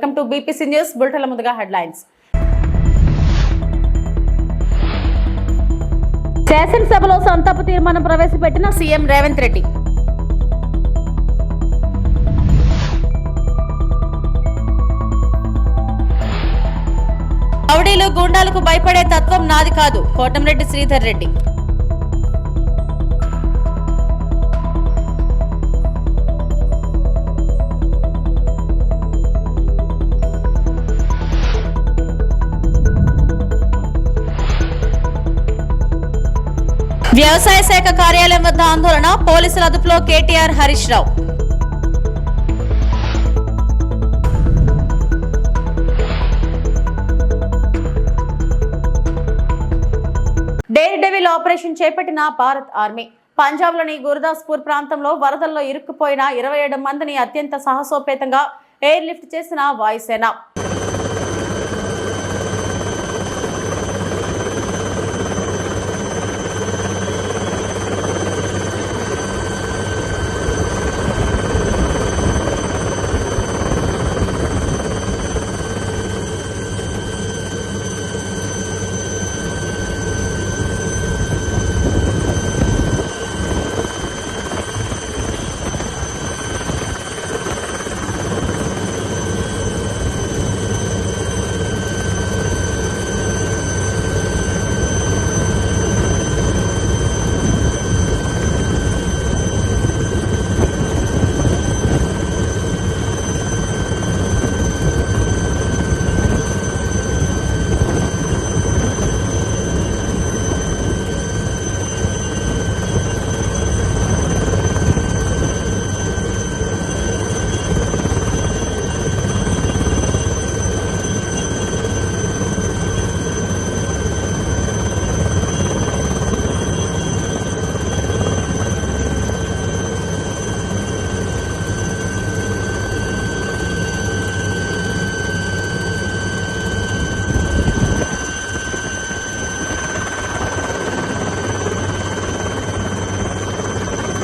Welcome to BPC news బులెటిన్ల ముందుగా headlines. శాసనసభలో సంతాప తీర్మానం ప్రవేశపెట్టిన సీఎం రేవంత్ రెడ్డి. రౌడీలు గూండాలకు భయపడే తత్వం నాది కాదు, కోటంరెడ్డి శ్రీధర్ రెడ్డి. వ్యవసాయ శాఖ కార్యాలయం వద్ద ఆందోళన, పోలీసుల అదుపులో KTR, Harish Rao. Dare devil operation చేపట్టిన భారత్ ఆర్మీ. పంజాబ్లోని గుర్దాస్పూర్ ప్రాంతంలో వరదల్లో ఇరుక్కుపోయిన 27 మందిని అత్యంత సాహసోపేతంగా ఎయిర్ లిఫ్ట్ చేసిన వాయుసేన.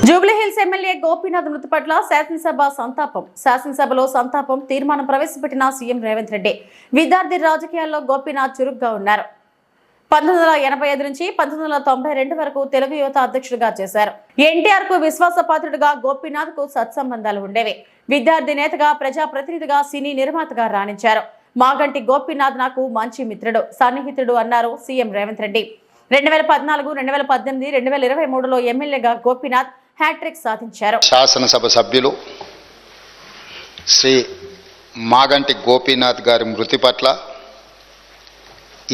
జూబ్లీహిల్స్ ఎమ్మెల్యే గోపీనాథ్ మృతి పట్ల శాసనసభ సంతాపం. శాసనసభలో సంతాపం తీర్మానం ప్రవేశపెట్టిన సీఎం రేవంత్ రెడ్డి. విద్యార్థి రాజకీయాల్లో గోపీనాథ్ చురుగ్గా ఉన్నారు. 1985 నుంచి 1992 వరకు తెలుగు యువత అధ్యక్షుడిగా చేశారు. ఎన్టీఆర్ కు విశ్వాసపాత్రుడిగా గోపీనాథ్ కు సత్సంబంధాలు ఉండేవి. విద్యార్థి నేతగా, ప్రజాప్రతినిధిగా, సినీ నిర్మాతగా రాణించారు. మాగంటి గోపీనాథ్ నాకు మంచి మిత్రుడు, సన్నిహితుడు అన్నారు సీఎం రేవంత్ రెడ్డి. 2014, 2018, 2023లో ఎమ్మెల్యేగా గోపీనాథ్ హ్యాట్రిక్ సాధించారు. శాసనసభ సభ్యులు శ్రీ మాగంటి గోపీనాథ్ గారి మృతి పట్ల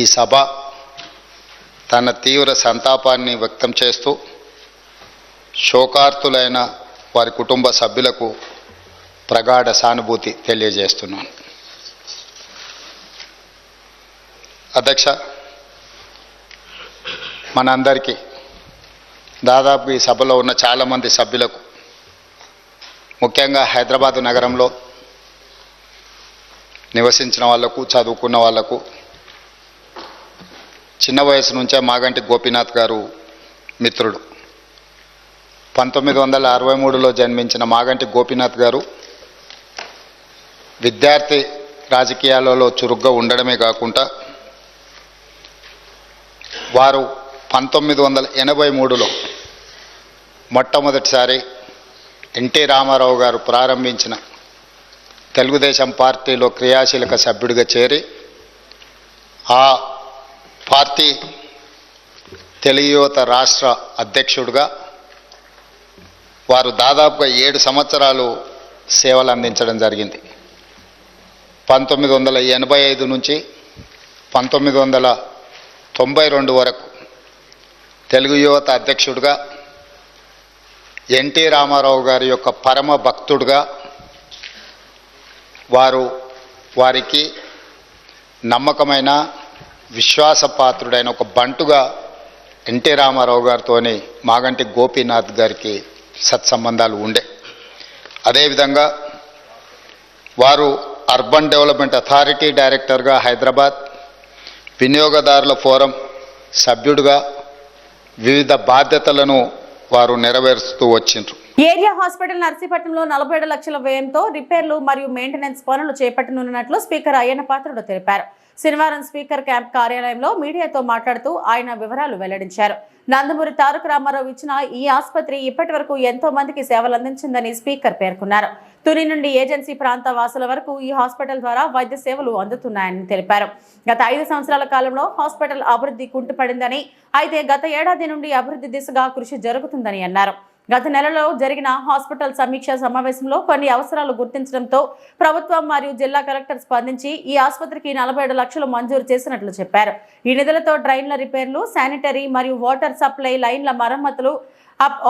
ఈ సభ తన తీవ్ర సంతాపాన్ని వ్యక్తం చేస్తూ శోకార్తులైన వారి కుటుంబ సభ్యులకు ప్రగాఢ సానుభూతి తెలియజేస్తున్నాను. అధ్యక్ష, మనందరికీ దాదాపు ఈ సభలో ఉన్న చాలామంది సభ్యులకు, ముఖ్యంగా హైదరాబాదు నగరంలో నివసించిన వాళ్లకు, చదువుకున్న వాళ్లకు చిన్న వయసు నుంచే మాగంటి గోపీనాథ్ గారు మిత్రుడు. 1963లో జన్మించిన మాగంటి గోపీనాథ్ గారు విద్యార్థి రాజకీయాలలో చురుగ్గా ఉండడమే కాకుండా వారు 1983లో మొట్టమొదటిసారి ఎన్టీ రామారావు గారు ప్రారంభించిన తెలుగుదేశం పార్టీలో క్రియాశీలక సభ్యుడిగా చేరి ఆ పార్టీ తెలుగు యువత రాష్ట్ర అధ్యక్షుడిగా వారు దాదాపుగా 7 సంవత్సరాలు సేవలు అందించడం జరిగింది. 1985 నుంచి 1992 వరకు తెలుగు యువత అధ్యక్షుడిగా, ఎన్టీ రామారావు గారి యొక్క పరమ భక్తుడిగా, వారికి నమ్మకమైన విశ్వాసపాత్రుడైన ఒక బంటుగా ఎన్టీ రామారావు గారితోని మాగంటి గోపీనాథ్ గారికి సత్సంబంధాలు ఉండే. అదేవిధంగా వారు అర్బన్ డెవలప్మెంట్ అథారిటీ డైరెక్టర్గా హైదరాబాద్, వినియోగదారుల ఫోరం సభ్యుడిగా వివిధ బాధ్యతలను వారు నెరవేరుస్తూ వచ్చిండ్రు. ఏరియా హాస్పిటల్ నర్సీపట్నంలో 47 లక్షల వ్యయంతో రిపేర్లు మరియు మెయింటెనెన్స్ పనులు చేపట్టనున్నట్లు స్పీకర్ అయ్యన్న పాత్రుడు తెలిపారు. శనివారం స్పీకర్ క్యాంప్ కార్యాలయంలో మీడియాతో మాట్లాడుతూ ఆయన వివరాలు వెల్లడించారు. నందమూరి తారక రామారావు ఇచ్చిన ఈ ఆసుపత్రి ఇప్పటి వరకు ఎంతో మందికి సేవలు అందించిందని స్పీకర్ పేర్కొన్నారు. తుని నుండి ఏజెన్సీ ప్రాంత వాసుల వరకు ఈ హాస్పిటల్ ద్వారా వైద్య సేవలు అందుతున్నాయని తెలిపారు. గత 5 సంవత్సరాల కాలంలో హాస్పిటల్ అభివృద్ధి కుంటుపడిందని, అయితే గత ఏడాది నుండి అభివృద్ధి దిశగా కృషి జరుగుతుందని అన్నారు. గత నెలలో జరిగిన హాస్పిటల్ సమీక్ష సమావేశంలో కొన్ని అవసరాలు గుర్తించడంతో ప్రభుత్వం మరియు జిల్లా కలెక్టర్ స్పందించి ఈ ఆసుపత్రికి 47 లక్షలు మంజూరు చేసినట్లు చెప్పారు. ఈ నిధులతో డ్రైన్ల రిపేర్లు, శానిటరీ మరియు వాటర్ సప్లై లైన్ల మరమ్మతులు,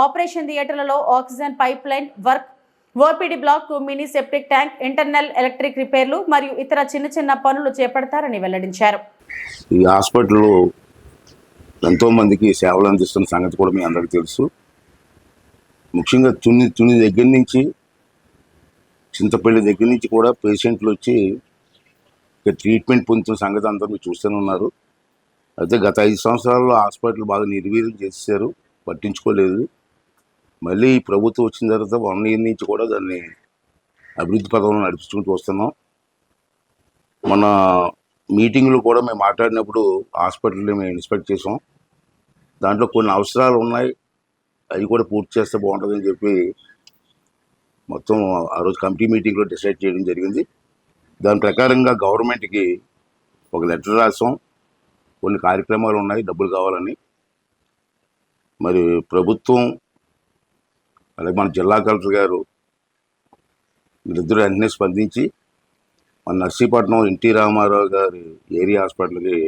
ఆపరేషన్ థియేటర్లలో oxygen pipe line work, OPD block, mini septic tank, internal electric రిపేర్లు మరియు ఇతర చిన్న పనులు చేపడతారని వెల్లడించారు. ఈ హాస్పిటల్ ఎంతో మందికి సేవలు అందిస్తున్న సంగతి కూడా మీ అందరికీ తెలుసు. ముఖ్యంగా తుని దగ్గర నుంచి, చింతపల్లి దగ్గర నుంచి కూడా పేషెంట్లు వచ్చి ట్రీట్మెంట్ పొందుతున్న సంగతి అందరూ మీరు చూస్తూనే ఉన్నారు. అయితే గత 5 సంవత్సరాల్లో హాస్పిటల్ బాగా నిర్వీర్యం చేశారు, పట్టించుకోలేదు. మళ్ళీ ఈ ప్రభుత్వం వచ్చిన తర్వాత 1 year నుంచి కూడా దాన్ని అభివృద్ధి పథకంలో నడిపించుకుంటూ వస్తున్నాం. మన మీటింగ్లో కూడా మేము మాట్లాడినప్పుడు హాస్పిటల్ని మేము ఇన్స్పెక్ట్ చేసాం. దాంట్లో కొన్ని అవసరాలు ఉన్నాయి, అవి కూడా పూర్తి చేస్తే బాగుంటుందని చెప్పి మొత్తం ఆ రోజు కమిటీ మీటింగ్లో డిసైడ్ చేయడం జరిగింది. దాని ప్రకారంగా గవర్నమెంట్కి ఒక లెటర్ రాసాం. కొన్ని కార్యక్రమాలు ఉన్నాయి, డబ్బులు కావాలని. మరి ప్రభుత్వం అలాగే మన జిల్లా కలెక్టర్ గారు వీళ్ళిద్దరూ వెంటనే స్పందించి మన నర్సీపట్నం ఎన్టీ రామారావు గారి ఏరియా హాస్పిటల్కి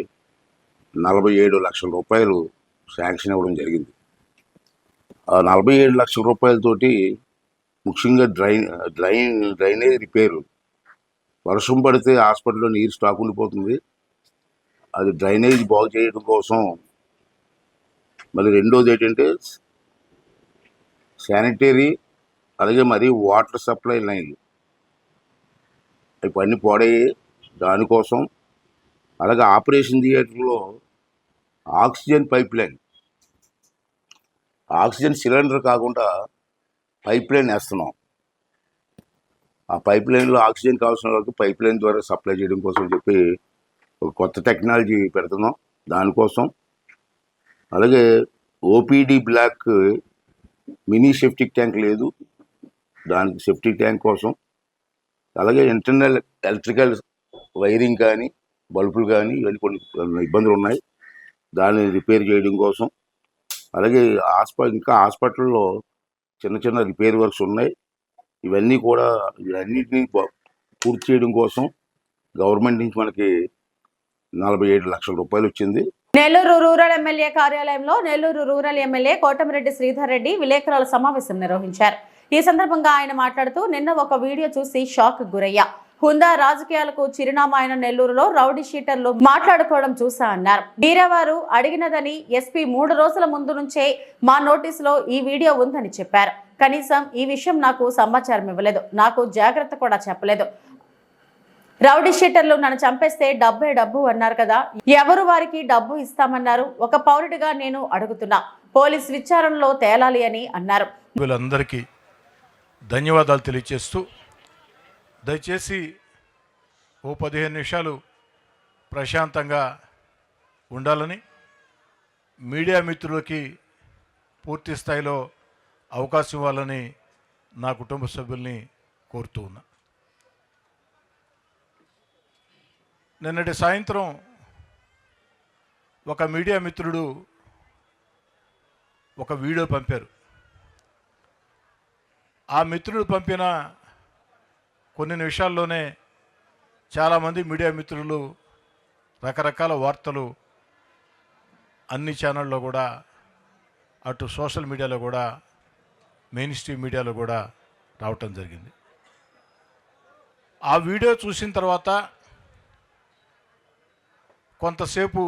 47 లక్షల రూపాయలు శాంక్షన్ ఇవ్వడం జరిగింది. ఆ 47 లక్షల రూపాయలతోటి ముఖ్యంగా డ్రైనేజ్ రిపేరు. వర్షం పడితే హాస్పిటల్లో నీరు స్టాక్ ఉండిపోతుంది, అది డ్రైనేజ్ బాగు చేయడం కోసం. మళ్ళీ రెండోది ఏంటంటే శానిటరీ, అలాగే మరి వాటర్ సప్లై లైన్లు ఇవన్నీ పాడయ్యాయి, దానికోసం. అలాగే ఆపరేషన్ థియేటర్లో oxygen pipe line, oxygen cylinder కాకుండా పైప్ లైన్ వేస్తున్నాం. ఆ పైప్ లైన్లో ఆక్సిజన్ కావాల్సిన వాళ్ళకి పైప్ లైన్ ద్వారా సప్లై చేయడం కోసం చెప్పి ఒక కొత్త టెక్నాలజీ పెడుతున్నాం దానికోసం. అలాగే OPD block mini septic tank లేదు, దానికి సెప్టిక్ ట్యాంక్ కోసం. అలాగే ఇంటర్నల్ ఎలక్ట్రికల్ వైరింగ్ కానీ, బల్బులు కానీ, ఇవన్నీ కొన్ని ఇబ్బందులు ఉన్నాయి, దాన్ని రిపేర్ చేయడం కోసం. అలాగే ఇంకా హాస్పిటల్లో చిన్న రిపేర్ వర్క్స్ ఉన్నాయి. ఇవన్నిటిని పూర్తి చేయడం కోసం గవర్నమెంట్ నుంచి మనకి 47 లక్షల రూపాయలు వచ్చింది. నెల్లూరు రూరల్ ఎమ్మెల్యే కార్యాలయంలో నెల్లూరు రూరల్ ఎమ్మెల్యే కోటమిరెడ్డి శ్రీధర్ రెడ్డి విలేకరుల సమావేశం నిర్వహించారు. ఈ సందర్భంగా ఆయన మాట్లాడుతూ, నిన్న ఒక వీడియో చూసి షాక్ గురయ్యా. హుందా రాజకీయాలకు చిరునామా అయిన నెల్లూరులో రౌడీ షీటర్లు మాట్లాడుకోవడం చూసా అన్నారు. వీరవారు అడిగినదని ఎస్పీ 3 రోజుల ముందు నుంచే మా నోటీసులో ఈ వీడియో ఉందని చెప్పారు. కనీసం ఈ విషయం నాకు సమాచారం ఇవ్వలేదు, నాకు జాగ్రత్త కూడా చెప్పలేదు. రౌడీ షీటర్లు నన్ను చంపేస్తే డబ్బు అన్నారు కదా, ఎవరు వారికి డబ్బు ఇస్తామన్నారు? ఒక పౌరుడిగా నేను అడుగుతున్నా, పోలీస్ విచారణలో తేలాలి అని అన్నారు. వీళ్ళందరికీ ధన్యవాదాలు తెలియజేస్తూ, దయచేసి ఓ 15 నిమిషాలు ప్రశాంతంగా ఉండాలని, మీడియా మిత్రులకి పూర్తి స్థాయిలో అవకాశం ఇవ్వాలని నా కుటుంబ సభ్యుల్ని కోరుతూ ఉన్నా. నిన్నటి సాయంత్రం ఒక మీడియా మిత్రుడు ఒక వీడియో పంపారు. ఆ మిత్రుడు పంపిన కొన్ని నిమిషాల్లోనే చాలామంది మీడియా మిత్రులు రకరకాల వార్తలు అన్ని ఛానళ్ళలో కూడా, అటు సోషల్ మీడియాలో కూడా, మెయిన్ స్ట్రీమ్ మీడియాలో కూడా రావటం జరిగింది. ఆ వీడియో చూసిన తర్వాత కొంతసేపు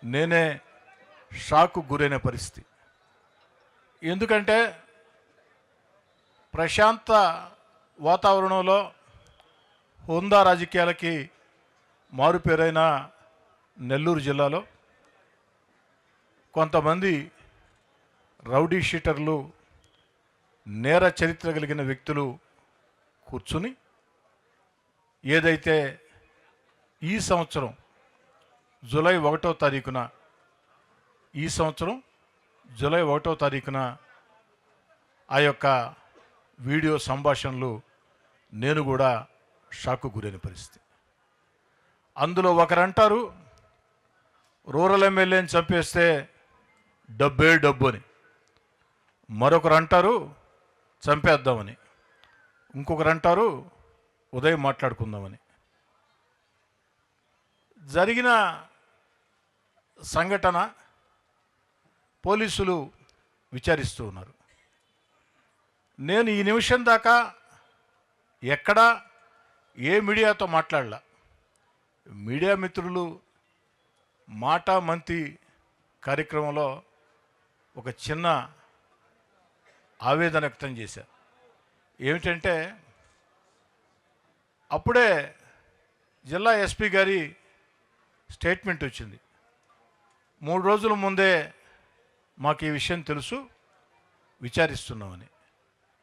నేనే షాక్ గురైన పరిస్థితి. ఎందుకంటే ప్రశాంత వాతావరణంలో హుందా రాజకీయాలకి మారుపేరైన నెల్లూరు జిల్లాలో కొంతమంది రౌడీ షీటర్లు నేర చరిత్ర కలిగిన వ్యక్తులు కూర్చుని ఏదైతే ఈ సంవత్సరం జూలై 1వ తారీఖున ఆ యొక్క వీడియో సంభాషణలు నేను కూడా షాకు గురైన పరిస్థితి. అందులో ఒకరంటారు రూరల్ ఎమ్మెల్యేని చంపేస్తే డబ్బే డబ్బు అని, మరొకరు అంటారు చంపేద్దామని, ఇంకొకరు అంటారు ఉదయం మాట్లాడుకుందామని. జరిగిన సంఘటన పోలీసులు విచారిస్తూ ఉన్నారు. నేను ఈ నిమిషం దాకా ఎక్కడా ఏ మీడియాతో మాట్లాడలా. మీడియా మిత్రులు మాటా మంతి కార్యక్రమంలో ఒక చిన్న ఆవేదన వ్యక్తం చేశారు. ఏమిటంటే అప్పుడే జిల్లా ఎస్పీ గారి స్టేట్మెంట్ వచ్చింది. 3 రోజుల ముందే మాకు ఈ విషయం తెలుసు, విచారిస్తున్నామని.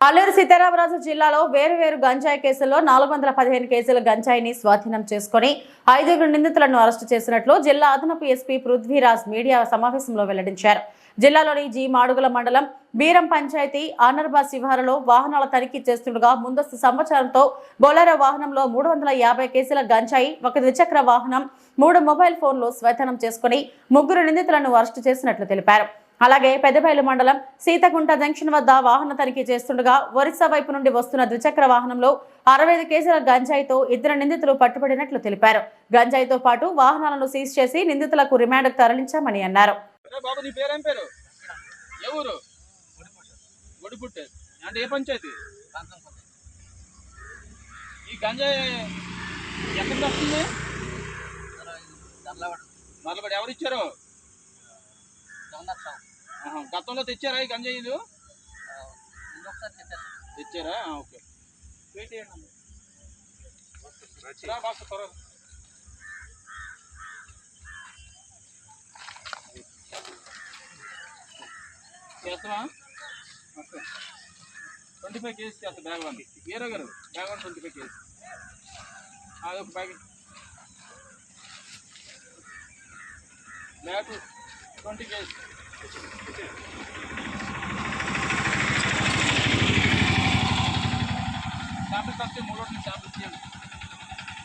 అల్లూరు సీతారామరాజు జిల్లాలో వేరువేరు గంజాయి కేసుల్లో 415 కేసుల గంజాయిని స్వాధీనం చేసుకుని 5 నిందితులను అరెస్టు చేసినట్లు జిల్లా అదనపు ఎస్పీ పృథ్వీరాజ్ మీడియా సమావేశంలో వెల్లడించారు. జిల్లాలోని జీ మాడుగుల మండలం బీరం పంచాయతీ ఆనర్బా శివారులో వాహనాల తనిఖీ చేస్తుండగా ముందస్తు సమాచారంతో బొలెరో వాహనంలో 350 కేసుల గంజాయి, 1 ద్విచక్ర వాహనం, 3 మొబైల్ ఫోన్లు స్వాధీనం చేసుకుని 3 నిందితులను అరెస్టు చేసినట్లు తెలిపారు. అలాగే పెద్దబయలు మండలం సీతకుంట జంక్షన్ వద్ద వాహన తనిఖీ చేస్తుండగా ఒరిస్సా వైపు నుండి వస్తున్న ద్విచక్ర వాహనంలో 65 కేసుల గంజాయితో 2 నిందితులు పట్టుబడినట్లు తెలిపారు. గంజాయితో పాటు వాహనాలను సీజ్ చేసి నిందితులకు రిమాండ్కు తరలించామని అన్నారు. బాబు నీ పేరేం పేరు? ఏ ఊరు? గొడిపుట్టే అంటే ఏ పంచాయతీ? ఈ గంజాయి ఎక్కడికి వస్తుంది? మరలబడి ఎవరు ఇచ్చారు? గతంలో తెచ్చారా ఈ గంజాయిలు? తెచ్చారా? ఓకే. చేస్తావా? ఓకే. 25 కేజీస్ చేస్తా. బ్యాగ్ 1 వీరా గారు, బ్యాగ్ 1 25 కేజీస్. అదొక ప్యాకెట్. Bag 20 kgs. శాంపిల్స్ వస్తే 3 శాంపిల్స్ తీయండి.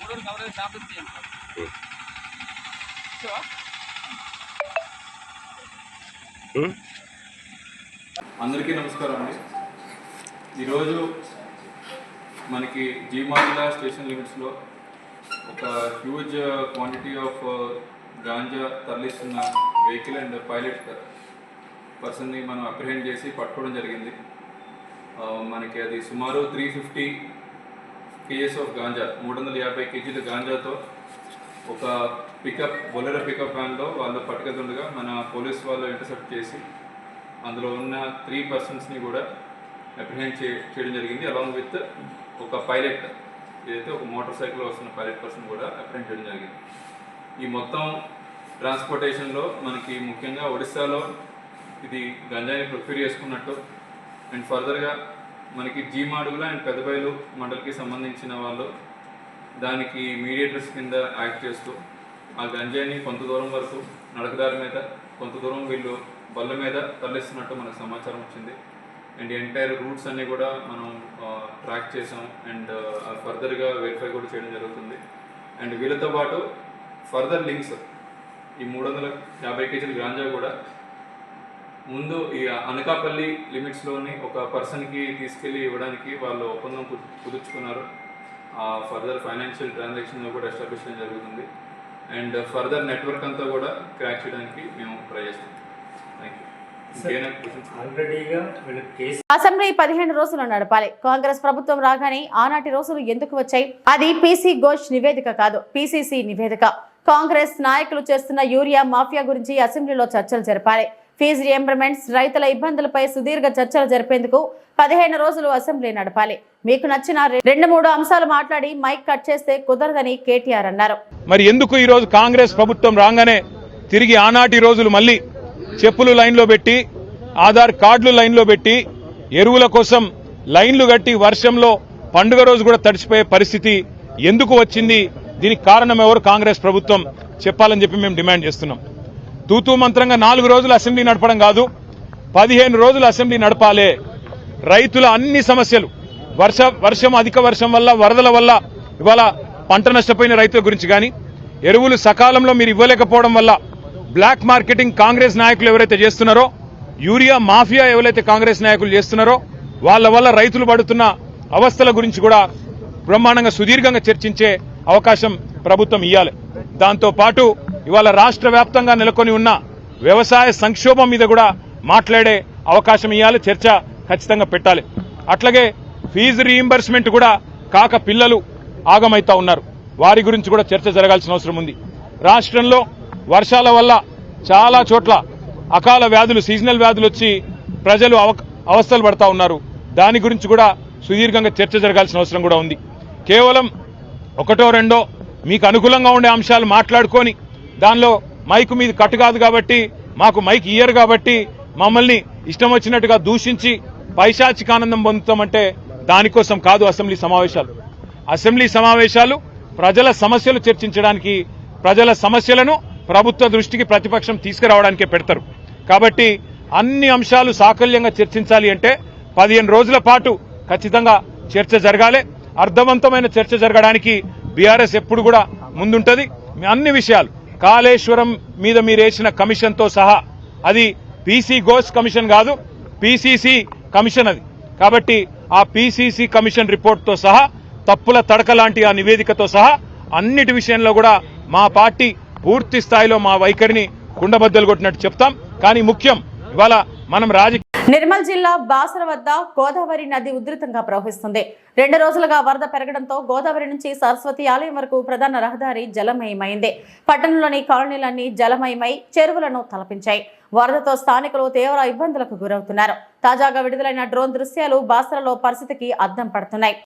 3 కవరేజ్ శాంపిల్స్ తీయండి. అందరికీ నమస్కారం అండి. ఈరోజు మనకి జీమార్ల స్టేషన్ లిమిట్స్లో ఒక హ్యూజ్ క్వాంటిటీ ఆఫ్ గాంజా తరలిస్తున్న వెహికల్ అండ్ పైలట్ పర్సన్ని మనం అప్రిహెండ్ చేసి పట్టుకోవడం జరిగింది. మనకి అది సుమారు 350 కేజెస్ ఆఫ్ గాంజా, 350 కేజీల గాంజాతో ఒక బొలెరో పికప్ వ్యాన్లో వాళ్ళు పట్టుకెళ్తుండగా మన పోలీస్ వాళ్ళు ఇంటర్సెప్ట్ చేసి అందులో ఉన్న 3 పర్సన్స్ని కూడా అప్రిహెండ్ చేయడం జరిగింది. అలాంగ్ విత్ ఒక పైలట్, ఏదైతే ఒక మోటార్ సైకిల్లో వస్తున్న పైలట్ పర్సన్ కూడా అప్రిహెండ్ చేయడం జరిగింది. ఈ మొత్తం ట్రాన్స్పోర్టేషన్లో మనకి ముఖ్యంగా ఒడిస్సాలో ఇది గంజాయిని ప్రొక్యూర్ చేసుకున్నట్టు అండ్ ఫర్దర్గా మనకి జీమాడుగుల అండ్ పెద్దబయలు మండలికి సంబంధించిన వాళ్ళు దానికి మీడియేటర్స్ కింద యాక్ట్ చేస్తూ ఆ గంజాయిని కొంత దూరం వరకు నడకదారి మీద, కొంత దూరం వీళ్ళు బళ్ళ మీద తరలిస్తున్నట్టు మనకు సమాచారం వచ్చింది. అండ్ ఎంటైర్ రూట్స్ అన్నీ కూడా మనం ట్రాక్ చేసాం అండ్ ఫర్దర్గా వెరిఫై కూడా చేయడం జరుగుతుంది. అండ్ వీళ్ళతో పాటు ఫర్దర్ లింక్స్ ఈ 350 కేజీల గాంజా కూడా ముందు ఈ అనకాపల్లి లిమిట్స్లోని ఒక పర్సన్కి తీసుకెళ్ళి ఇవ్వడానికి వాళ్ళు ఒప్పందం కుదుర్చుకున్నారు. ఫర్దర్ ఫైనాన్షియల్ ట్రాన్సాక్షన్ కూడా ఎస్టాబ్లిష్ చేయడం జరుగుతుంది. అండ్ ఫర్దర్ నెట్వర్క్ అంతా కూడా క్రాక్ చేయడానికి మేము ట్రై చేస్తాం. అసెంబ్లీ 15 రోజులు నడపాలి. కాంగ్రెస్ ప్రభుత్వం రాగానే ఆనాటి రోజులు ఎందుకు వచ్చాయి? అది పీసీ ఘోష్ నివేదిక కాదు, పీసీసీ నివేదిక. కాంగ్రెస్ నాయకులు చేస్తున్న యూరియా మాఫియా గురించి అసెంబ్లీలో చర్చలు జరపాలి. ఫీజు రియంబర్మెంట్స్, రైతుల ఇబ్బందులపై సుదీర్ఘ చర్చలు జరిపేందుకు 15 రోజులు అసెంబ్లీ నడపాలి. మీకు నచ్చిన 2-3 అంశాలు మాట్లాడి మైక్ కట్ చేస్తే కుదరదని కేటీఆర్ అన్నారు. మరి ఎందుకు ఈ రోజు కాంగ్రెస్ ప్రభుత్వం రాగానే తిరిగి ఆనాటి రోజులు మళ్ళీ చెప్పులు లైన్లో పెట్టి, ఆధార్ కార్డులు లైన్లో పెట్టి ఎరువుల కోసం లైన్లు కట్టి వర్షంలో పండుగ రోజు కూడా తడిసిపోయే పరిస్థితి ఎందుకు వచ్చింది? దీనికి కారణం ఎవరు? కాంగ్రెస్ ప్రభుత్వం చెప్పాలని చెప్పి మేము డిమాండ్ చేస్తున్నాం. తూతూ మంత్రంగా 4 రోజులు అసెంబ్లీ నడపడం కాదు, 15 రోజులు అసెంబ్లీ నడపాలే. రైతుల అన్ని సమస్యలు, వర్షం అధిక వర్షం వల్ల, వరదల వల్ల ఇవాళ పంట నష్టపోయిన రైతుల గురించి కానీ, ఎరువులు సకాలంలో మీరు ఇవ్వలేకపోవడం వల్ల బ్లాక్ మార్కెటింగ్ కాంగ్రెస్ నాయకులు ఎవరైతే చేస్తున్నారో, యూరియా మాఫియా ఎవరైతే కాంగ్రెస్ నాయకులు చేస్తున్నారో వాళ్ళ వల్ల రైతులు పడుతున్న అవస్థల గురించి కూడా బ్రహ్మాండంగా సుదీర్ఘంగా చర్చించే అవకాశం ప్రభుత్వం ఇవ్వాలి. దాంతో పాటు ఇవాళ రాష్ట్ర వ్యాప్తంగా నెలకొని ఉన్న వ్యవసాయ సంక్షోభం మీద కూడా మాట్లాడే అవకాశం ఇవ్వాలి, చర్చ ఖచ్చితంగా పెట్టాలి. అట్లాగే ఫీజు రీయింబర్స్మెంట్ కూడా కాక పిల్లలు ఆగమైతా ఉన్నారు, వారి గురించి కూడా చర్చ జరగాల్సిన అవసరం ఉంది. రాష్ట్రంలో వర్షాల వల్ల చాలా చోట్ల అకాల వ్యాధులు, సీజనల్ వ్యాధులు వచ్చి ప్రజలు అవస్థలు పడతా ఉన్నారు. దాని గురించి కూడా సుదీర్ఘంగా చర్చ జరగాల్సిన అవసరం కూడా ఉంది. కేవలం ఒకటో రెండో మీకు అనుకూలంగా ఉండే అంశాలు మాట్లాడుకొని దానిలో మైకు మీద కట్టు కాదు కాబట్టి, మాకు మైక్ ఇయ్యరు కాబట్టి మమ్మల్ని ఇష్టం వచ్చినట్టుగా దూషించి పైశాచిక ఆనందం పొందుతామంటే దానికోసం కాదు అసెంబ్లీ సమావేశాలు. అసెంబ్లీ సమావేశాలు ప్రజల సమస్యలు చర్చించడానికి, ప్రజల సమస్యలను ప్రభుత్వ దృష్టికి ప్రతిపక్షం తీసుకురావడానికే పెడతారు. కాబట్టి అన్ని అంశాలు సాకల్యంగా చర్చించాలి అంటే 15 రోజుల పాటు ఖచ్చితంగా చర్చ జరగాలి. అర్థవంతమైన చర్చ జరగడానికి బీఆర్ఎస్ ఎప్పుడు కూడా ముందుంటది. అన్ని విషయాలు, కాళేశ్వరం మీద మీరు వేసిన కమిషన్తో సహా, అది పీసీ ఘోష్ కమిషన్ కాదు, పీసీసీ కమిషన్ అది. కాబట్టి ఆ పీసీసీ కమిషన్ రిపోర్ట్తో సహా, తప్పుల తడక లాంటి ఆ నివేదికతో సహా అన్నిటి విషయంలో కూడా మా పార్టీ పూర్తి స్థాయిలో మా వైఖరిని కుండబద్దలు కొట్టినట్టు చెప్తాం. కానీ ముఖ్యం ఇవాళ మనం నిర్మల్ జిల్లా బాసర వద్ద గోదావరి నది ఉధృతంగా ప్రవహిస్తుంది. 2 రోజులుగా వరద పెరగడంతో గోదావరి నుంచి సరస్వతి ఆలయం వరకు ప్రధాన రహదారి జలమయమైంది. పట్టణంలోని కాలనీలన్నీ జలమయమై చెరువులను తలపించాయి. వరదతో స్థానికులు తీవ్ర ఇబ్బందులకు గురవుతున్నారు. తాజాగా విడుదలైన డ్రోన్ దృశ్యాలు బాసరలో పరిస్థితికి అద్దం పడుతున్నాయి.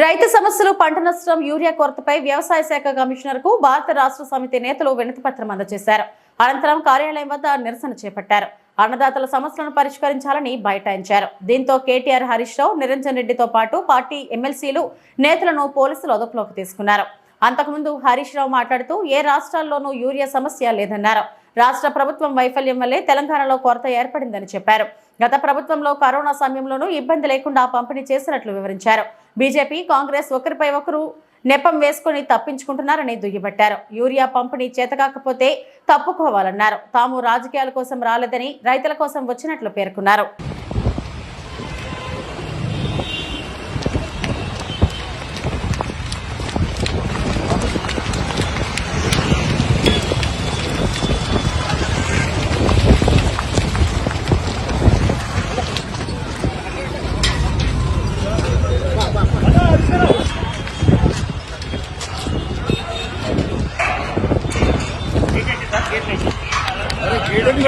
రైతు సమస్యలు, పంట నష్టం, యూరియా కొరతపై వ్యవసాయ శాఖ కమిషనర్ కు భారత రాష్ట్ర సమితి నేతలు వినతిపత్రం అందజేశారు. అనంతరం కార్యాలయం వద్ద నిరసన చేపట్టారు. అన్నదాతల సమస్యలను పరిష్కరించాలని బైఠాయించారు. దీంతో కేటీఆర్, హరీష్ రావు, నిరంజన్ రెడ్డితో పాటు పార్టీ ఎమ్మెల్సీలు, నేతలను పోలీసులు అదుపులోకి తీసుకున్నారు. అంతకుముందు హరీష్ రావు మాట్లాడుతూ ఏ రాష్ట్రాల్లోనూ యూరియా సమస్య లేదన్నారు. రాష్ట్ర ప్రభుత్వం వైఫల్యం వల్లే తెలంగాణలో కొరత ఏర్పడిందని చెప్పారు. గత ప్రభుత్వంలో కరోనా సమయంలోనూ ఇబ్బంది లేకుండా పంపిణీ చేసినట్లు వివరించారు. బీజేపీ, కాంగ్రెస్ ఒకరిపై ఒకరు నెపం వేసుకుని తప్పించుకుంటున్నారని దుయ్యబట్టారు. యూరియా పంపిణీ చేతకాకపోతే తప్పుకోవాలన్నారు. తాము రాజకీయాల కోసం రాలేదని రైతుల కోసం వచ్చినట్లు పేర్కొన్నారు.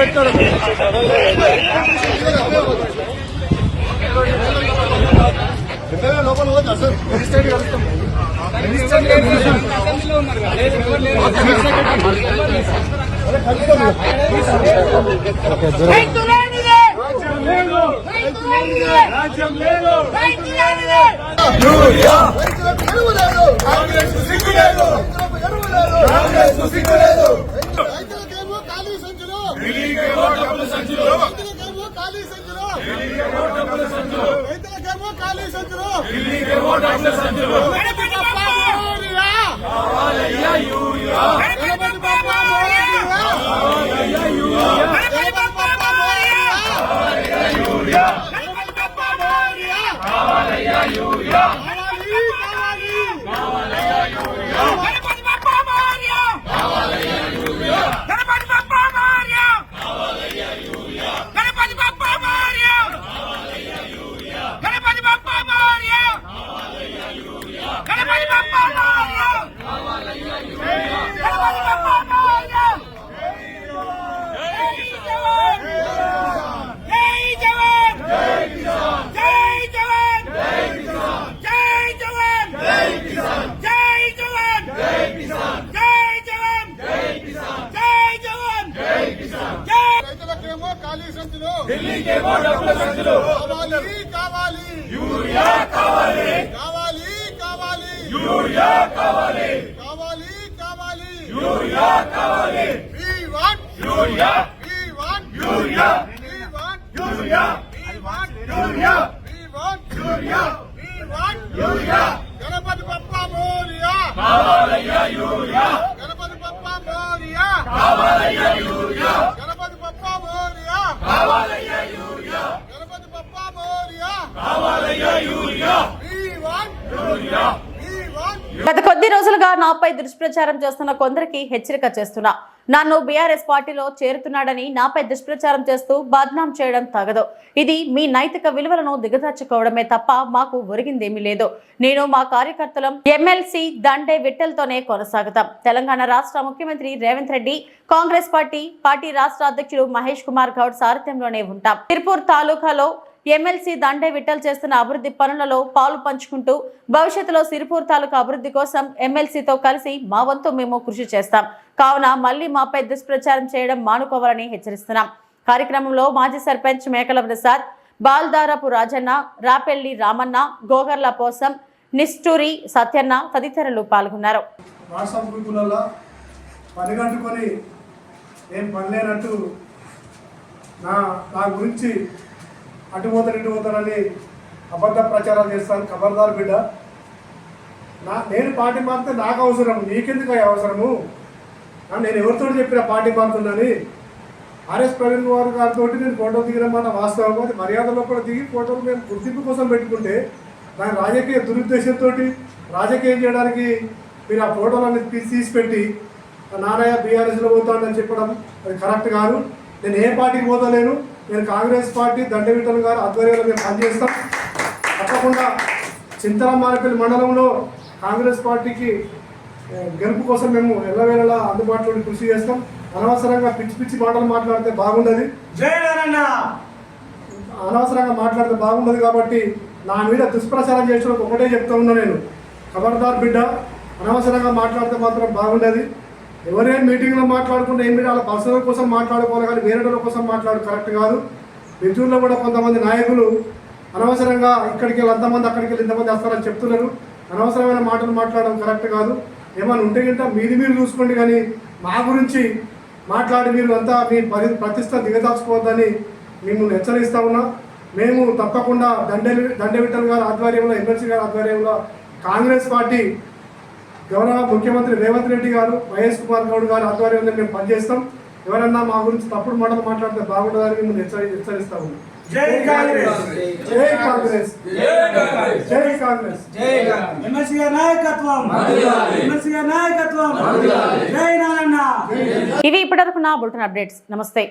అరే రైతులకేమో ఖాళీ సంచులు, రైతులకేమో ఖాళీ సంచులు, రైతులకేమో ఖాళీ సంచులు. గణపతి బప్పా మోరియా, గణపతి బప్పా మోరియా, గణపతి బప్పా మోరియా, గణపతి బప్పా మోరియా. కావాలి గణపతి బప్పా మోరియా, గణపతి బప్పా మోరియా, గణపతి బప్పా మోరియా, గణపతి బప్పా మోరియా, గణపతి బప్పా మోరియా, గణపతి బప్పా మోరియా. జై జవాన్, జై జవాన్, జై జవాన్, జై జవాన్, జై జవాన్, జై జవాన్, జై జవాన్, జై జవాన్, జై కిసాన్. రైతులకేమో ఖాళీ సంచులు, ఢిల్లీకేమో డబ్బుల సంచులు. కావాలి కావాలి యూరియా, కావాలి కావాలి కావాలి యూరియా, కావాలి కావాలి కావాలి యూరియా, కావాలి. We want urea, we want urea, we want urea, we want urea, we want urea, we want urea. Ganpati Bappa Morya, కావాలయ్యా యూరియా, గణపతి బప్పా మోరియా, కావాలయ్యా యూరియా, గణపతి బప్పా మోరియా, కావాలయ్యా యూరియా, గణపతి బప్పా మోరియా, కావాలయ్యా urea. We want urea, we want. గత కొద్ది రోజులుగా నాపై దుష్ప్రచారం చేస్తున్న కొందరికి హెచ్చరిక చేస్తున్నా. నన్ను బీఆర్ఎస్ పార్టీలో చేరుతున్నాడని నాపై దుష్ప్రచారం చేస్తూ బద్నాం చేయడం తగదు. ఇది మీ నైతిక విలువలను దిగజార్చుకోవడమే తప్ప మాకు ఒరిగిందేమీ లేదు. నేను మా కార్యకర్తలం ఎమ్మెల్సీ దండే విఠల్తోనే కొనసాగుతాం. తెలంగాణ రాష్ట్ర ముఖ్యమంత్రి రేవంత్ రెడ్డి, కాంగ్రెస్ పార్టీ రాష్ట్ర అధ్యక్షుడు మహేష్ కుమార్ గౌడ్ సారథ్యంలోనే ఉంటాం. తిరుపూర్ తాలూకాలో ఎమ్మెల్సీ దండే విఠల్ చేస్తున్న అభివృద్ధి పనులలో పాలు పంచుకుంటూ భవిష్యత్తులో సిరిపూర్ తాలూకా అభివృద్ధి కోసం ఎమ్మెల్సీతో కలిసి మా వంతు మేము కృషి చేస్తాం. కావున మళ్లీ మాపై దుష్ప్రచారం చేయడం మానుకోవాలని హెచ్చరిస్తున్నాం. కార్యక్రమంలో మాజీ సర్పంచ్ మేకల ప్రసాద్, బాల్దారపు రాజన్న, రాపెల్లి రామన్న, గోగర్ల పోసం, నిష్టూరి సత్యన్న తదితరులు పాల్గొన్నారు. నా గురించి అటు పోతారని అబద్ధ ప్రచారాలు చేస్తాను. ఖబర్దార్ బిడ్డ, నేను పార్టీ మారితే నాకు అవసరం, నీకెందుకు అవసరము? నేను ఎవరితో చెప్పిన పార్టీ మారుతుందని. ఆర్ఎస్ ప్రవీణ్ కుమార్ గారితో నేను ఫోటో దిగిరమ్మన్న వాస్తవం. అది మర్యాదలో కూడా దిగి ఫోటోలు మేము గుర్తింపు కోసం పెట్టుకుంటే దాని రాజకీయ దురుద్దేశంతో రాజకీయం చేయడానికి మీరు ఆ ఫోటోలన్నీ తీసి పెట్టి నారాయణ బీఆర్ఎస్లో పోతాడని చెప్పడం అది కరెక్ట్ కాదు. నేను ఏ పార్టీకి పోతలేను. నేను కాంగ్రెస్ పార్టీ దండే విఠల్ గారు ఆధ్వర్యంలో మేము పనిచేస్తాం. తప్పకుండా చింతలమానేపల్లి మండలంలో కాంగ్రెస్ పార్టీకి గెలుపు కోసం మేము ఎల్లవేళలా అందుబాటులో కృషి చేస్తాం. అనవసరంగా పిచ్చి మాటలు మాట్లాడితే బాగుండదు. అనవసరంగా మాట్లాడితే బాగుండదు. కాబట్టి నా మీద దుష్ప్రచారం చేసిన ఒకటే చెప్తా ఉన్నా నేను, ఖబర్దార్ బిడ్డ, అనవసరంగా మాట్లాడితే మాత్రం బాగుండదు. ఎవరేం మీటింగ్లో మాట్లాడుకుంటే ఏం వాళ్ళ పర్సనల్ కోసం మాట్లాడుకోవాలి, కానీ వేరే వాళ్ళ కోసం మాట్లాడు కరెక్ట్ కాదు. మిత్రుల్లో కూడా కొంతమంది నాయకులు అనవసరంగా ఇక్కడికి వెళ్ళి అంతమంది, అక్కడికి వెళ్ళి ఇంతమంది వస్తారని చెప్తున్నారు. అనవసరమైన మాటలు మాట్లాడడం కరెక్ట్ కాదు. ఏమైనా ఉంటే గింట మీరు చూసుకోండి, కానీ మా గురించి మాట్లాడి మీరు అంతా మీ ప్రతిష్ట దిగదాచుకోవద్దని మేము హెచ్చరిస్తా ఉన్నా. మేము తప్పకుండా దండే విఠల్ గారి ఆధ్వర్యంలో, ఎమ్మెల్సీ గారి ఆధ్వర్యంలో కాంగ్రెస్ పార్టీ గౌరవ ముఖ్యమంత్రి రేవంత్ రెడ్డి గారు, మహేష్ కుమార్ గౌడ్ గారు ఆధ్వర్యంలో మేము పనిచేస్తాం. ఎవరన్నా మా గురించి తప్పుడు మాటలు మాట్లాడితే బాగుంటుందని మేము హెచ్చరిస్తా ఉన్నాం. జై కాంగ్రెస్, జై కాంగ్రెస్, జై కాంగ్రెస్, ఎమ్మెల్సీ గారి నాయకత్వం, ఎమ్మెల్సీ గారి నాయకత్వం. జై నారాయణ. ఇవి ఇప్పటివరకు నా బులెటిన్ అప్డేట్స్. నమస్తే.